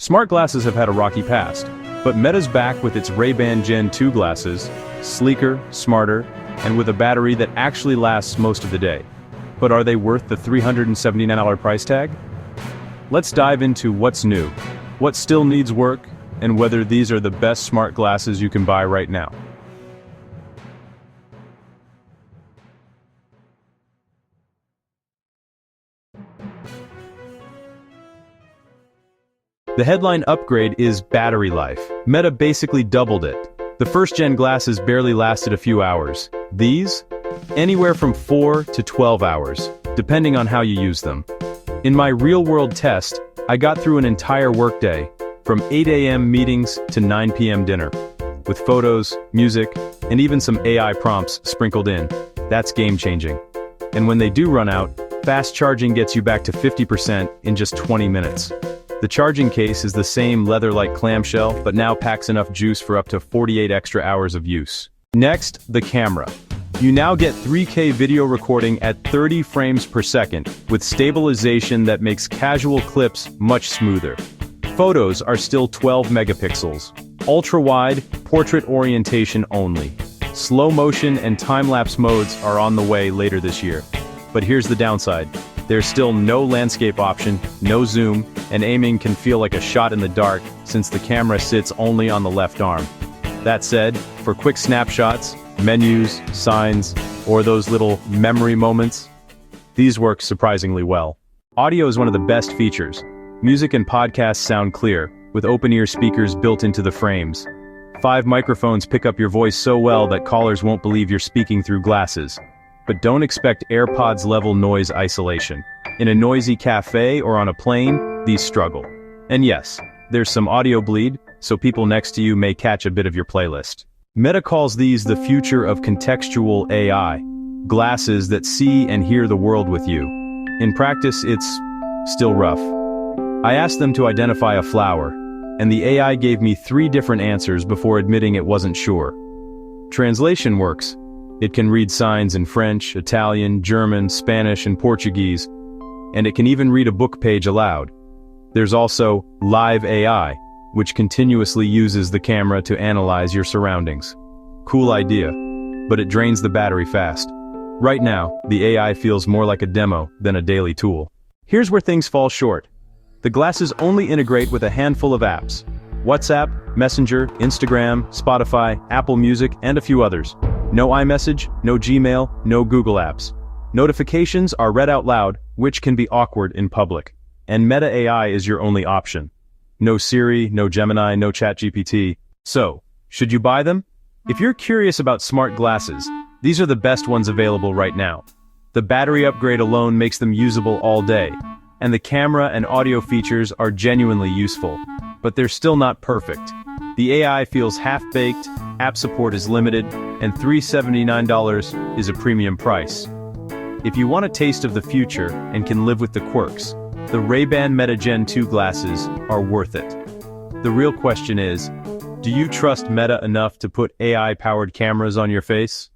Smart glasses have had a rocky past, but Meta's back with its Ray-Ban Gen 2 glasses, sleeker, smarter, and with a battery that actually lasts most of the day. But are they worth the $379 price tag? Let's dive into what's new, what still needs work, and whether these are the best smart glasses you can buy right now. The headline upgrade is battery life. Meta basically doubled it. The first-gen glasses barely lasted a few hours. These? Anywhere from 4 to 12 hours, depending on how you use them. In my real-world test, I got through an entire workday, from 8 a.m. meetings to 9 p.m. dinner, with photos, music, and even some AI prompts sprinkled in. That's game-changing. And when they do run out, fast charging gets you back to 50% in just 20 minutes. The charging case is the same leather-like clamshell, but now packs enough juice for up to 48 extra hours of use. Next, the camera. You now get 3K video recording at 30 frames per second, with stabilization that makes casual clips much smoother. Photos are still 12 megapixels. Ultra-wide, portrait orientation only. Slow motion and time-lapse modes are on the way later this year. But here's the downside. There's still no landscape option, no zoom, and aiming can feel like a shot in the dark since the camera sits only on the left arm. That said, for quick snapshots, menus, signs, or those little memory moments, these work surprisingly well. Audio is one of the best features. Music and podcasts sound clear, with open-ear speakers built into the frames. 5 microphones pick up your voice so well that callers won't believe you're speaking through glasses. But don't expect AirPods-level noise isolation. In a noisy cafe or on a plane, these struggle. And yes, there's some audio bleed, so people next to you may catch a bit of your playlist. Meta calls these the future of contextual AI, glasses that see and hear the world with you. In practice, it's still rough. I asked them to identify a flower, and the AI gave me 3 different answers before admitting it wasn't sure. Translation works. It can read signs in French, Italian, German, Spanish, and Portuguese, and it can even read a book page aloud. There's also Live AI, which continuously uses the camera to analyze your surroundings. Cool idea, but it drains the battery fast. Right now, the AI feels more like a demo than a daily tool. Here's where things fall short. The glasses only integrate with a handful of apps: WhatsApp, Messenger, Instagram, Spotify, Apple Music, and a few others. No iMessage, no Gmail, no Google Apps. Notifications are read out loud, which can be awkward in public. And Meta AI is your only option. No Siri, no Gemini, no ChatGPT. So, should you buy them? If you're curious about smart glasses, these are the best ones available right now. The battery upgrade alone makes them usable all day, and the camera and audio features are genuinely useful. But they're still not perfect. The AI feels half-baked, app support is limited, and $379 is a premium price. If you want a taste of the future and can live with the quirks, the Ray-Ban Meta Gen 2 glasses are worth it. The real question is, do you trust Meta enough to put AI-powered cameras on your face?